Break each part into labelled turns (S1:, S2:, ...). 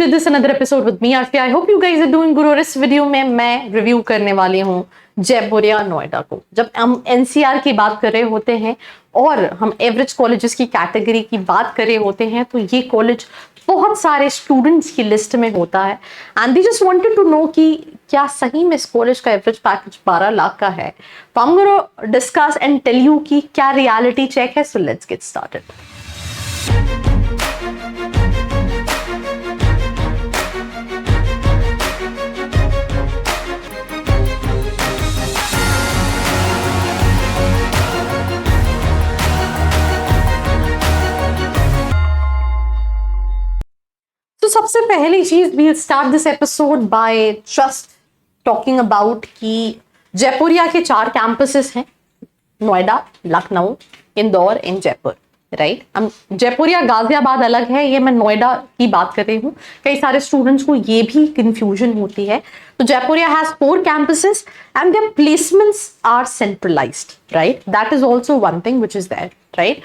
S1: To this another episode with me Aarti. I hope you guys are doing good. और इस video में मैं review करने वाली हूँ जयपुरिया नोएडा को। जब हम एनसीआर की बात कर रहे होते हैं और हम एवरेज कॉलेजेस की कैटेगरी की बात कर रहे होते हैं तो ये कॉलेज बहुत सारे स्टूडेंट्स की लिस्ट में होता है and they just wanted to know कि क्या सही में इस कॉलेज का एवरेज पैकेज 12 लाख का है। तो हम gonna discuss and tell you कि क्या रियलिटी चेक है। So let's get started. तो सबसे पहली चीज we start this episode by just talking about कि जयपुरिया के 4 कैंपसेस हैं, नोएडा, लखनऊ, इंदौर एंड जयपुर, राइट। जयपुरिया गाजियाबाद अलग है, ये मैं नोएडा की बात कर रही हूँ। कई सारे स्टूडेंट्स को ये भी कंफ्यूजन होती है। तो Jaipuria has 4 campuses and their placements are centralised, right. That is also one thing which is there, right.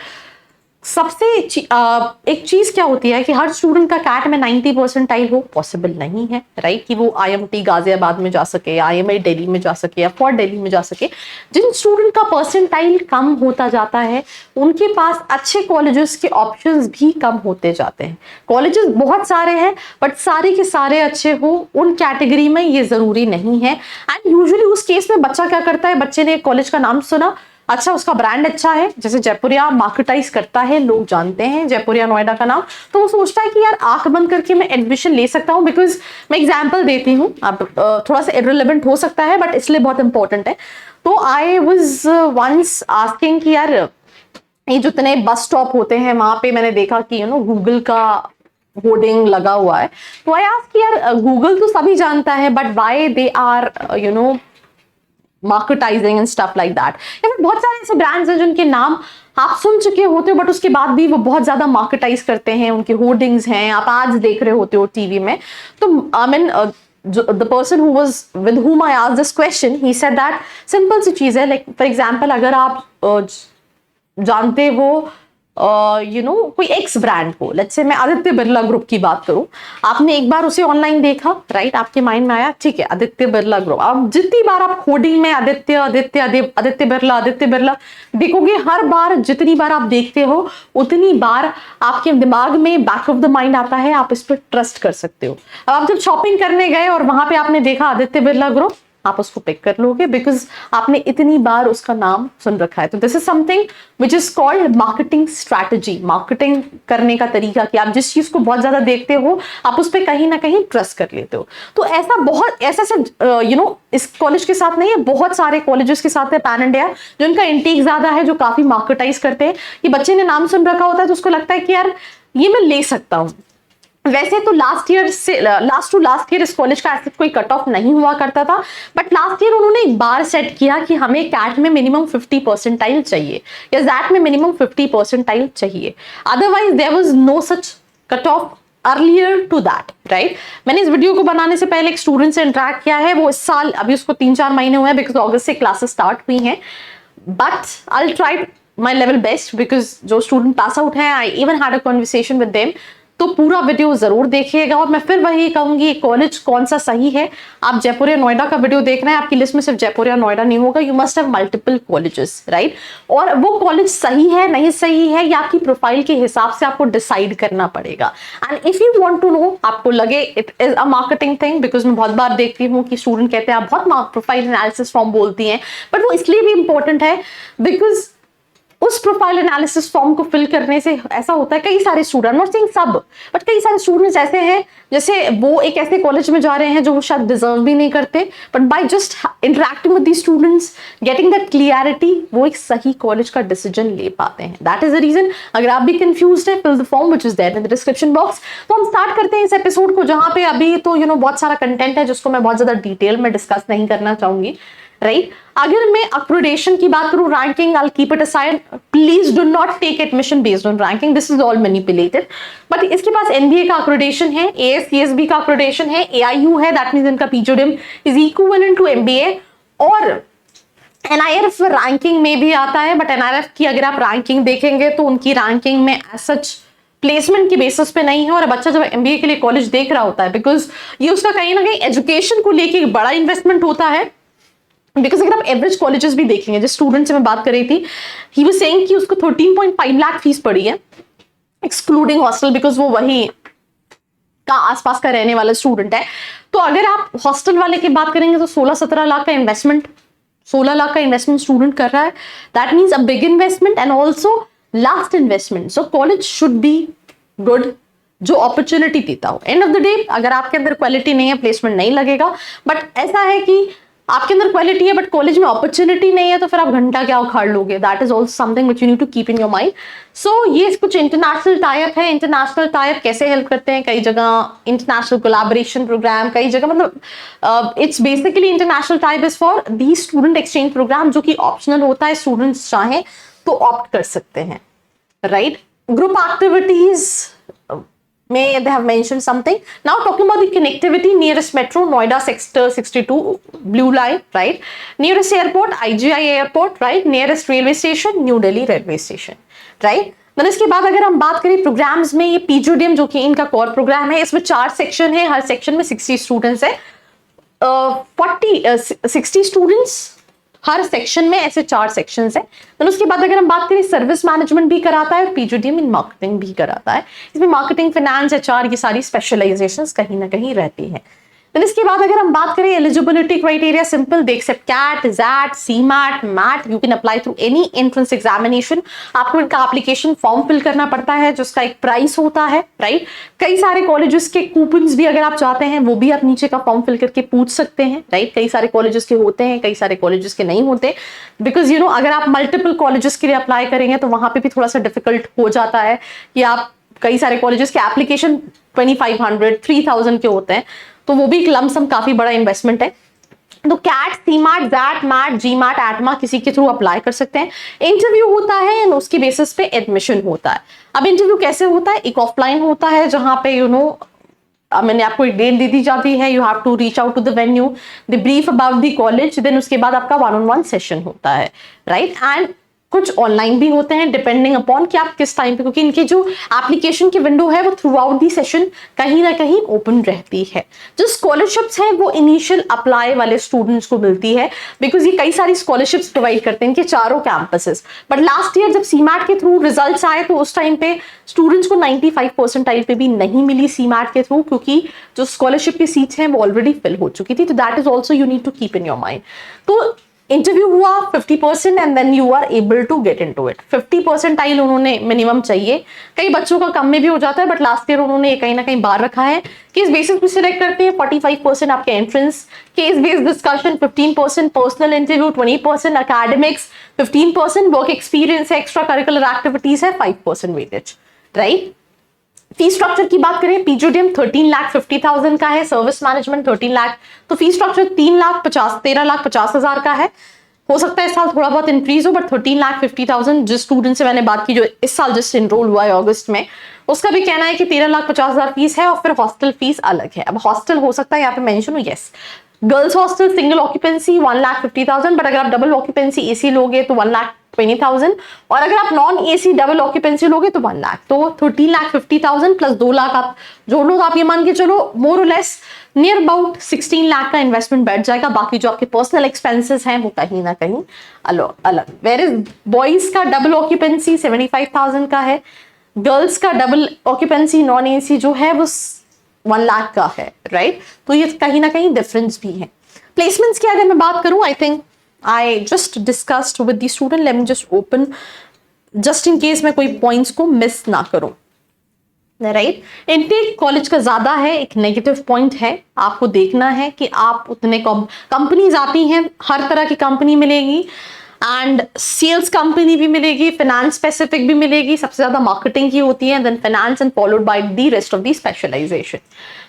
S1: सबसे एक चीज क्या होती है कि हर स्टूडेंट का कैट में 90 परसेंटाइल हो पॉसिबल नहीं है, राइट। कि वो आईएमटी गाजियाबाद में जा सके, आईएमआई दिल्ली में जा सके या फॉर दिल्ली में जा सके। जिन स्टूडेंट का परसेंटाइल कम होता जाता है उनके पास अच्छे कॉलेजेस के ऑप्शंस भी कम होते जाते हैं। कॉलेजेस बहुत सारे हैं बट सारे के सारे अच्छे हो उन कैटेगरी में ये जरूरी नहीं है। एंड यूजुअली उस केस में बच्चा क्या करता है, बच्चे ने एक कॉलेज का नाम सुना, अच्छा उसका ब्रांड अच्छा है, जैसे जयपुरिया मार्केटाइज करता है, लोग जानते हैं जयपुरिया नोएडा का नाम, तो वो सोचता है कि यार आंख बंद करके मैं एडमिशन ले सकता हूँ। बिकॉज मैं एग्जांपल देती हूँ, अब थोड़ा सा इररिलेवेंट हो सकता है बट इसलिए बहुत इंपॉर्टेंट है। तो आई वाज वंस आस्किंग कि यार ये जितने बस स्टॉप होते हैं वहां पे मैंने देखा कि गूगल का होर्डिंग लगा हुआ है। तो आई आस्क कि यार गूगल तो सभी जानता है but why they are marketizing and stuff like that. या फिर बहुत सारे ऐसे ब्रांड्स हैं जिनके नाम आप सुन चुके होते हो बट उसके बाद भी वो बहुत ज्यादा मार्केटाइज करते हैं, उनके होर्डिंग्स हैं, आप आज देख रहे होते हो टीवी में। तो I mean the person who was with whom I asked this question, he said that simple सी चीज है, लाइक फॉर एग्जाम्पल अगर आप जानते हो कोई एक्स ब्रांड को, लेट्स से मैं आदित्य बिरला ग्रुप की बात करूं, आपने एक बार उसे ऑनलाइन देखा, राइट, आपके माइंड में आया ठीक है आदित्य बिरला ग्रुप। अब जितनी बार आप होर्डिंग में आदित्य आदित्य आदित्य बिरला देखोगे, हर बार जितनी बार आप देखते हो उतनी बार आपके दिमाग में बैक ऑफ द माइंड आता है, आप इस पर ट्रस्ट कर सकते हो। अब आप जब शॉपिंग करने गए और वहां पे आपने देखा आदित्य बिरला ग्रुप, आप उसको पिक कर लोगे बिकॉज आपने इतनी बार उसका नाम सुन रखा है। तो this is something which is called marketing strategy, marketing करने का तरीका कि आप जिस चीज को बहुत ज्यादा देखते हो आप उस पर कहीं ना कहीं ट्रस्ट कर लेते हो। तो ऐसा बहुत ऐसा इस कॉलेज के साथ नहीं है, बहुत सारे कॉलेजेस के साथ है पैन इंडिया जिनका इंटेक ज्यादा है, जो काफी मार्केटाइज करते हैं कि बच्चे ने नाम सुन रखा होता है तो उसको लगता है कि यार ये मैं ले सकता हूँ। वैसे तो लास्ट टू लास्ट ईयर इस कॉलेज का ऐसे कोई कट ऑफ नहीं हुआ करता था बट लास्ट ईयर उन्होंने एक बार सेट किया कि हमें कैट में मिनिमम 50 परसेंटाइल चाहिए या जैट में मिनिमम 50 परसेंटाइल चाहिए, otherwise there was no such cut off earlier to that, right. मैंने इस वीडियो को बनाने से पहले एक स्टूडेंट से इंटरेक्ट किया है, वो इस साल अभी उसको 3-4 महीने हुए हैं बिकॉज अगस्त से क्लासेस स्टार्ट हुई हैं, but I will try my level best because जो स्टूडेंट पास आउट है I even had a conversation with them. तो पूरा वीडियो जरूर देखिएगा और मैं फिर वही कहूंगी कॉलेज कौन सा सही है। आप जयपुरिया नोएडा का वीडियो देख रहे हैं, आपकी लिस्ट में सिर्फ जयपुरिया नोएडा नहीं होगा, you must have multiple colleges, right. और वो कॉलेज सही है नहीं सही है या आपकी प्रोफाइल के हिसाब से आपको डिसाइड करना पड़ेगा। And if you want to know, आपको लगे it is a marketing thing, because मैं बहुत बार देखती हूँ कि स्टूडेंट कहते हैं आप बहुत प्रोफाइल एनालिसिस फॉर्म बोलती हैं, बट वो इसलिए भी इंपॉर्टेंट है बिकॉज उस प्रोफाइल एनालिसिस फॉर्म को फिल करने से ऐसा होता है कई सारे स्टूडेंट, नॉट सेइंग सब, बट कई सारे स्टूडेंट्स ऐसे हैं जैसे वो एक ऐसे कॉलेज में जा रहे हैं जो वो शायद डिजर्व भी नहीं करते, but by just interacting with these students, getting that clarity, वो एक सही कॉलेज का डिसीजन ले पाते हैं। That is the reason. अगर आप भी कंफ्यूज्ड है, fill the form which is there in the description box. तो हम स्टार्ट करते हैं इस एपिसोड को, जहां पे अभी तो बहुत सारा कंटेंट है जिसको मैं बहुत ज्यादा डिटेल में डिस्कस नहीं करना चाहूंगी, राइट। अगर मैं अक्रेडिटेशन की बात करूं, ranking, I will keep it aside, please do not take admission based on ranking, this is all manipulated. But इसके पास एनबीए का अक्रेडिटेशन है, एएससीएसबी का अक्रेडिटेशन है, एआईयू है, दैट मींस इनका PGDM is equivalent to MBA, और एनआईआरएफ रैंकिंग में भी आता है। बट एनआईआरएफ की अगर आप रैंकिंग देखेंगे तो उनकी रैंकिंग में एज सच प्लेसमेंट की बेसिस पे नहीं है, और बच्चा जब एमबीए के लिए कॉलेज देख रहा होता है, बिकॉज ये उसका कहीं ना कहीं एजुकेशन को लेके एक बड़ा इन्वेस्टमेंट होता है। बिकॉज अगर आप एवरेज कॉलेजेस भी देखेंगे, जिस स्टूडेंट से मैं बात कर रही थी, ही वाज सेइंग कि उसको 13.5 लाख फीस पड़ी है एक्सक्लूडिंग हॉस्टल, बिकॉज वो वही का आसपास का रहने वाला स्टूडेंट है। तो अगर आप हॉस्टल वाले की बात करेंगे तो 16-17 लाख का इन्वेस्टमेंट, 16 लाख का इन्वेस्टमेंट स्टूडेंट कर रहा है। That means a big investment and also last investment. So college should be good, जो अपॉर्चुनिटी देता हो। एंड ऑफ द डे अगर आपके अंदर क्वालिटी नहीं है, प्लेसमेंट नहीं लगेगा। बट ऐसा है कि आपके अंदर क्वालिटी है बट कॉलेज में अपॉर्चुनिटी नहीं है, तो फिर आप घंटा क्या उखाड़ लोगे। That is also something which you need to keep in your mind. So ये कुछ इंटरनेशनल टाइप है। इंटरनेशनल टाइप कैसे हेल्प करते हैं, कई जगह इंटरनेशनल कोलैबोरेशन प्रोग्राम, कई जगह मतलब it's basically international type is for the student exchange programme, जो कि ऑप्शनल होता है, स्टूडेंट्स चाहें तो ऑप्ट कर सकते हैं, right. Group activities may they have mentioned something. Now talking about the connectivity, nearest metro Noida sector 62 blue line, right? Nearest airport IGI airport, right? Nearest railway station New Delhi railway station, right? then इसके बाद अगर हम बात करें programmes में, ये PGDM जो कि इनका कोर प्रोग्राम है, इसमें 4 सेक्शन है, हर सेक्शन में 60 स्टूडेंट्स है। 60 स्टूडेंट्स हर सेक्शन में, ऐसे 4 सेक्शंस है। तो उसके बाद अगर हम बात करें, सर्विस मैनेजमेंट भी कराता है और पीजीडीएम इन मार्केटिंग भी कराता है। इसमें मार्केटिंग, फाइनेंस, एचआर, ये सारी स्पेशलाइजेशंस कहीं ना कहीं रहती हैं। फिर इसके बाद अगर हम बात करें eligibility criteria, simple, they accept CAT, XAT, CMAT, MAT, you can apply through any entrance examination. आपको इनका एप्लीकेशन फॉर्म फिल करना पड़ता है, जिसका एक प्राइस होता है, राइट। कई सारे कॉलेजेस के कूपन्स भी अगर आप चाहते हैं, वो भी आप नीचे का फॉर्म फिल करके पूछ सकते हैं, राइट। कई सारे कॉलेजेस के होते हैं, कई सारे कॉलेजेस के नहीं होते, बिकॉज यू नो अगर आप मल्टीपल कॉलेजेस के लिए अप्लाई करेंगे तो वहां पे भी थोड़ा सा डिफिकल्ट हो जाता है कि आप कई सारे कॉलेजेस के एप्लीकेशन 2500, 3000 के होते हैं, तो वो भी एक लमसम काफी बड़ा इन्वेस्टमेंट है। तो CAT, CMAT, XAT, MAT, GMAT, ATMA किसी के थ्रू अप्लाई कर सकते हैं। इंटरव्यू होता है एंड उसकी बेसिस पे एडमिशन होता है। अब इंटरव्यू कैसे होता है, एक ऑफलाइन होता है जहां पे मैंने आपको एक डेट दे दी जाती है, you have to reach out to the venue, the brief about the college, then उसके बाद आपका 1-on-1 सेशन होता है, राइट। एंड कुछ ऑनलाइन भी होते हैं डिपेंडिंग अपॉन कि आप किस टाइम पे, क्योंकि इनकी जो एप्लीकेशन की विंडो है वो थ्रू आउट दी सेशन कहीं ना कहीं ओपन रहती है। जो स्कॉलरशिप्स है वो इनिशियल अप्लाई वाले स्टूडेंट्स को मिलती है, बिकॉज ये कई सारी स्कॉलरशिप्स प्रोवाइड करते हैं इनके चारों कैंपसेस। बट लास्ट ईयर जब सीमैट के थ्रू रिजल्ट्स आए तो उस टाइम पे स्टूडेंट्स को 95 परसेंटाइल पे भी नहीं मिली सीमैट के थ्रू, क्योंकि जो स्कॉलरशिप की सीट्स हैं वो ऑलरेडी फिल हो चुकी थी। तो that is also you need to keep in your mind. तो इंटरव्यू हुआ 50% and then you are able to get into it. 50 percentile उन्होंने मिनिमम चाहिए, कई बच्चों का कम में भी हो जाता है, बट लास्ट ईयर उन्होंने कहीं ना कहीं बाहर रखा है कि इस बेसिस पे सिलेक्ट करते हैं। 45% आपके entrance, case based discussion 15%, personal interview 20%, academics 15%, work experience है, एक्स्ट्रा करिकुलर एक्टिविटीज है 5% वेटेज, राइट। फी स्ट्रक्चर की बात करें, पीजीडीएम 13,50,000 का है, सर्विस मैनेजमेंट 13 लाख, तो फी स्ट्रक्चर 13,50,000 का है। हो सकता है इस साल थोड़ा बहुत इंक्रीज हो, बट 13,50,000 जिस स्टूडेंट से मैंने बात की जो इस साल जस्ट इनरोल हुआ है अगस्त में, उसका भी कहना है कि 13,50,000 फीस है और फिर हॉस्टल फीस अलग है। अब हॉस्टल हो सकता है यहाँ पे मेंशन हो, yes, girls hostel single occupancy 1,50,000, but अगर आप डबल ऑक्यूपेंसी एसी लोगे तो 1,20,000, और अगर आप नॉन एसी डबल ऑक्यूपेंसी लोगे तो 1 लाख। तो 13,50,000 प्लस 2 लाख आप जोड़ लो, आप ये मान के चलो मोर और लेस नियर अबाउट 16 लाख का इन्वेस्टमेंट बैठ जाएगा। बाकी जो आपके पर्सनल एक्सपेंसेस हैं वो कहीं ना कहीं अलग। वेयर इज बॉयज का डबल ऑक्यूपेंसी 75,000 का है, गर्ल्स का डबल ऑक्यूपेंसी नॉन एसी जो है वो 1 लाख का है, राइट। तो ये कहीं ना कहीं डिफरेंस भी है। प्लेसमेंट्स की अगर मैं बात करूं, I think I just discussed with the student, let me just open just in case मैं कोई पॉइंट्स को मिस ना करूं, राइट। इनटेक कॉलेज का ज्यादा है, एक नेगेटिव पॉइंट है, आपको देखना है कि आप उतने कंपनीज आती हैं, हर तरह की कंपनी मिलेगी एंड सेल्स कंपनी भी मिलेगी, फाइनेंस स्पेसिफिक भी मिलेगी, सबसे ज्यादा मार्केटिंग की होती है, then finance and followed by the rest of the specialisation.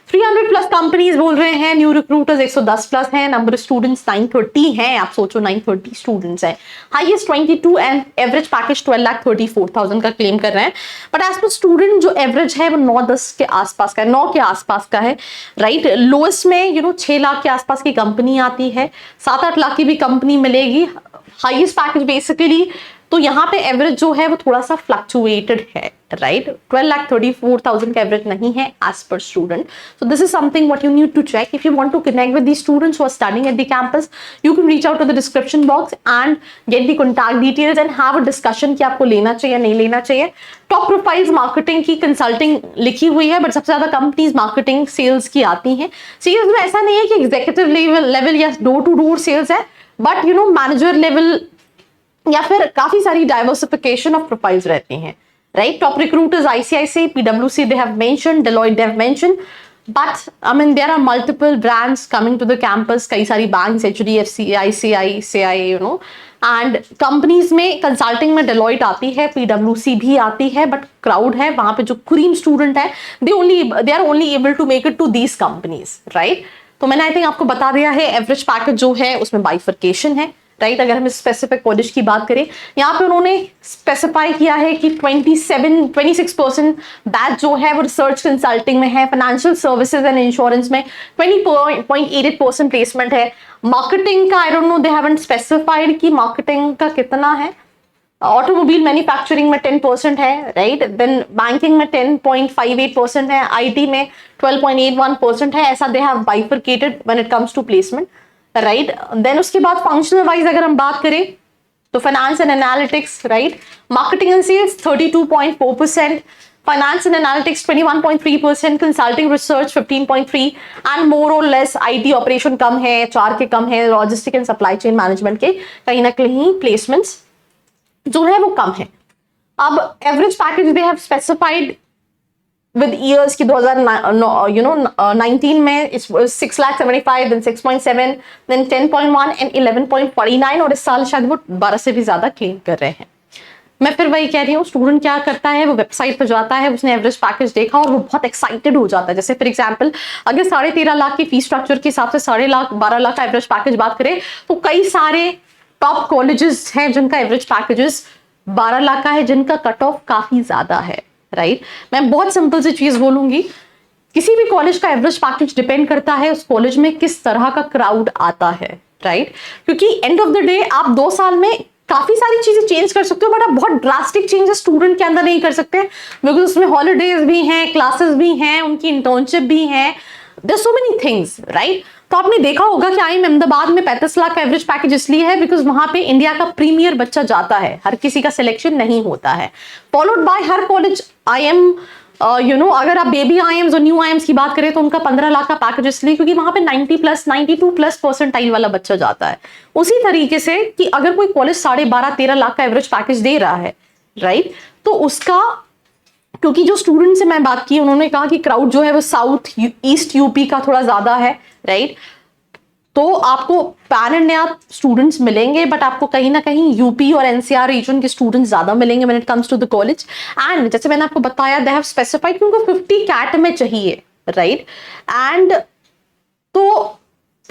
S1: 300 plus companies बोल रहे हैं, न्यू रिक्रूटर्स 110 प्लस हैं, नंबर ऑफ स्टूडेंट्स 930 हैं, आप सोचो 930 स्टूडेंट्स हैं, हाईएस्ट 22 एंड एवरेज पैकेज 12,34,000 का क्लेम कर रहे हैं। बट एज पर स्टूडेंट जो एवरेज है वो 9-10 के आसपास का है, 9 के आसपास का है, राइट। लोएस्ट में 6 लाख के आसपास की कंपनी आती है, 7-8 लाख की भी कंपनी मिलेगी। हाईएस्ट पैकेज बेसिकली तो यहाँ पे एवरेज जो है वो थोड़ा सा फ्लक्चुएटेड है, राइट। 12,34,000 का एवरेज नहीं है एज पर student. So this is something what you need to check. If you want to connect with the students who are studying at the campus, you can reach out to the description box and get the contact details and have a discussion कि आपको लेना चाहिए नहीं लेना चाहिए। Top profiles marketing की consulting लिखी हुई है, बट सबसे ज्यादा कंपनीज मार्केटिंग सेल्स की आती हैं। सेल्स में ऐसा नहीं है कि एग्जीक्यूटिव लेवल या डोर टू डोर सेल्स है, but you know manager level या फिर काफी सारी डाइवर्सिफिकेशन ऑफ प्रोफाइल्स रहती हैं, right. Top recruiters ICICI, PwC they have mentioned, Deloitte they have mentioned, but I mean there are multiple brands coming to the campus, कई सारी banks, HDFC, ICICI, you know, and companies में consulting में Deloitte आती है, PwC भी आती है, but crowd है वहां पे जो क्रीम स्टूडेंट है, they are only able to make it to these companies, right। तो मैंने आई थिंक आपको बता दिया है एवरेज पैकेज जो है उसमें बाइफर्केशन है, राइट। अगर हम स्पेसिफिक कॉलेज की बात करें, यहाँ पे उन्होंने स्पेसिफाई किया है कि 26% बैच जो है वो रिसर्च कंसल्टिंग में है, फाइनेंशियल सर्विसेज एंड इंश्योरेंस में 20.88% प्लेसमेंट है। मार्केटिंग का I don't know, they haven't specified कि मार्केटिंग का कितना है। ऑटोमोबाइल मैन्युफैक्चरिंग में 10% है, राइट। देन बैंकिंग में 10.58% है, IT में 12.81% है। ऐसा they have bifurcated when it comes to placement, right. Then उसके बाद फंक्शनल वाइज अगर हम बात करें तो finance and analytics, right. Marketing and sales 32.4%, finance and analytics 21.3%, consulting research 15.3% and more और लेस IT ऑपरेशन कम है, HR के कम है, logistic and supply chain management के कहीं ना कहीं प्लेसमेंट्स जो है वो कम है। अब average package they have specified with years की 2019 में 6,75,000, then 6.7, then 10.1 and 11.49, और इस साल शायद वो 12 से भी ज्यादा क्लेम कर रहे हैं। मैं फिर वही कह रही हूँ, स्टूडेंट क्या करता है, वो वेबसाइट पर जाता है, उसने एवरेज पैकेज देखा और वो बहुत एक्साइटेड हो जाता है। जैसे फॉर एग्जांपल अगर 13.5 लाख की फीस स्ट्रक्चर के हिसाब से 12 लाख का एवरेज पैकेज बात करें तो कई सारे टॉप कॉलेजेस हैं जिनका एवरेज पैकेजेस 12 लाख का है, जिनका कट ऑफ काफी ज्यादा है, राइट। मैं बहुत सिंपल सी चीज बोलूंगी, किसी भी कॉलेज का एवरेज पैकेज डिपेंड करता है उस कॉलेज में किस तरह का क्राउड आता है, राइट। क्योंकि एंड ऑफ द डे आप 2 साल में काफी सारी चीजें चेंज कर सकते हो, बट आप बहुत ड्रास्टिक चेंजेस स्टूडेंट के अंदर नहीं कर सकते, बिकॉज उसमें हॉलीडेज भी हैं, क्लासेस भी हैं, उनकी इंटर्नशिप भी है, there so many things, right. तो आपने देखा होगा कि IIM अहमदाबाद में 35 लाख का एवरेज पैकेज इसलिए है बिकॉज वहां पे इंडिया का प्रीमियर बच्चा जाता है, हर किसी का सिलेक्शन नहीं होता है। Followed by her college IIM, अगर आप बेबी IIMs और न्यू IIMs की बात करें तो उनका 15 लाख का पैकेज इसलिए क्योंकि वहां पे 92+ परसेंटाइल वाला बच्चा जाता है। उसी तरीके से कि अगर कोई कॉलेज 12.5-13 लाख का एवरेज पैकेज दे रहा है, राइट, तो उसका, क्योंकि जो स्टूडेंट से मैं बात की उन्होंने कहा कि क्राउड जो है वो साउथ ईस्ट यूपी का थोड़ा ज्यादा है, राइट। तो आपको पैन इंडिया स्टूडेंट्स मिलेंगे, बट आपको कहीं ना कहीं यूपी और NCR रीजन के स्टूडेंट्स ज्यादा मिलेंगे when it comes to the college. And जैसे मैंने आपको बताया, दे हैव स्पेसिफाइड कि उनको 50 कैट में चाहिए, राइट। एंड तो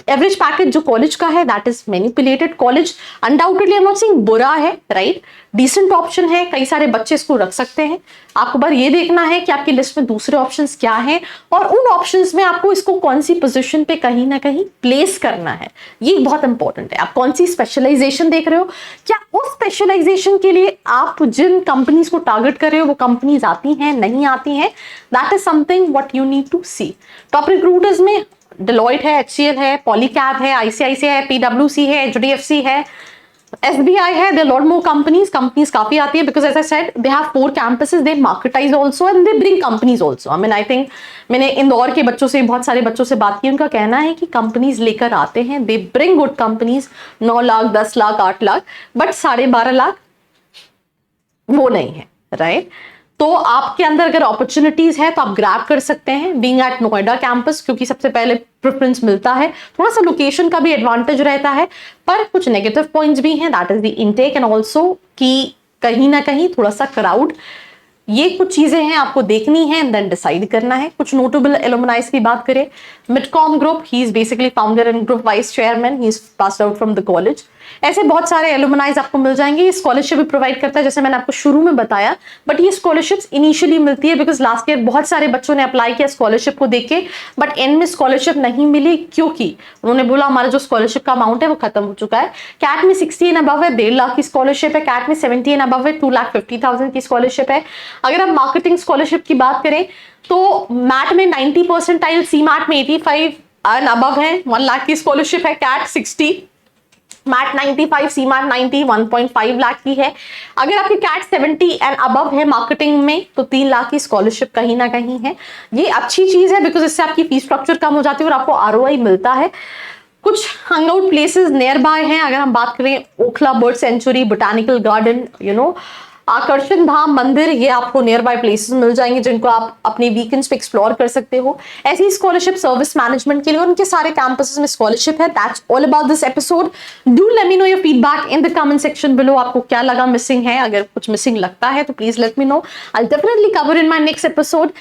S1: एवरेज पैकेज जो कॉलेज का है that is manipulated. College undoubtedly I am not saying बुरा है, राइट, डिसेंट ऑप्शन है, कई सारे बच्चे इसको रख सकते हैं। आपको बार ये देखना है कि आपकी लिस्ट में दूसरे ऑप्शंस क्या हैं और उन ऑप्शंस में आपको इसको कौन सी पोजीशन पे कहीं ना कहीं प्लेस करना है, ये बहुत इंपॉर्टेंट है। आप कौन सी स्पेशलाइजेशन देख रहे हो, क्या उस स्पेशलाइजेशन के लिए आप जिन कंपनीज को टारगेट कर रहे हो वो कंपनीज आती हैं नहीं आती हैं, that is something what you need to see. Top recruiters में Deloitte है, HCL है, Polycab है, ICICI है, PwC है, HDFC है, SBI है, there are lot more companies काफी आती है because as I said they have 4 campuses, they marketize also and they bring companies also। I mean I think मैंने इंदौर के बच्चों से, बहुत सारे बच्चों से बात की, उनका कहना है कि कंपनीज लेकर आते हैं, they bring good companies, 9 lakh 10 lakh 8 lakh, but 12.5 lakh वो नहीं है, राइट। तो आपके अंदर अगर अपॉर्चुनिटीज है तो आप ग्रैब कर सकते हैं बीइंग एट नोएडा कैंपस, क्योंकि सबसे पहले प्रेफरेंस मिलता है। थोड़ा सा लोकेशन का भी एडवांटेज रहता है, पर कुछ नेगेटिव पॉइंट्स भी हैं, that is the intake and also कि कहीं ना कहीं थोड़ा सा क्राउड, ये कुछ चीजें हैं आपको देखनी है एंड देन डिसाइड करना है। कुछ नोटेबल एलुमनाइज की बात करें, Midcom group, he is basically founder and group vice chairman, he is passed out from the college. ऐसे बहुत सारे एलुमनाइज आपको मिल जाएंगे। ये स्कॉलरशिप भी प्रोवाइड करता है, जैसे मैंने आपको शुरू में बताया, बट ये स्कॉलरशिप्स इनिशियली मिलती है बिकॉज लास्ट ईयर बहुत सारे बच्चों ने अप्लाई किया स्कॉलरशिप को देख के, बट एंड में स्कॉलरशिप नहीं मिली क्योंकि उन्होंने बोला हमारा जो स्कॉलरशिप का अमाउंट है वो खत्म हो चुका है। कैट में 60 एंड अबव है 1.5 लाख की स्कॉलरशिप है, कैट में 70 एंड अबव है 2,50,000 की स्कॉलरशिप है। अगर हम मार्केटिंग स्कॉलरशिप की बात करें तो मैट में 90 परसेंटाइल, सी मैट में 85 एंड अबव है, 1 लाख की स्कॉलरशिप है। कैट 60, मैट 95, सी मैट 90, 1.5 लाख की है। अगर आपकी कैट 70 एंड अबव है मार्केटिंग में तो 3 लाख की स्कॉलरशिप कहीं ना कहीं है। ये अच्छी चीज है बिकॉज इससे आपकी फीस स्ट्रक्चर कम हो जाती है और आपको आरओआई मिलता है। कुछ hung out places near by हैं, अगर हम बात करें Okhla bird sanctuary, botanical garden, आकर्षण धाम मंदिर, ये आपको नियर बाय प्लेसेस मिल जाएंगे जिनको आप अपने वीकेंड्स पे एक्सप्लोर कर सकते हो। ऐसी स्कॉलरशिप सर्विस मैनेजमेंट के लिए उनके सारे कैंपसेस में स्कॉलरशिप है। That's all about this episode. Do let me know your feedback in the comment section below. आपको क्या लगा मिसिंग है? अगर कुछ मिसिंग लगता है तो please let me know, I will definitely cover in my next episode.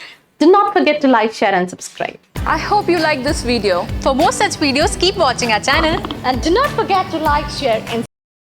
S1: Do not forget to like, share and subscribe.
S2: I hope you like this video.
S3: For more such videos, keep watching our channel.
S1: And do not forget to like, share and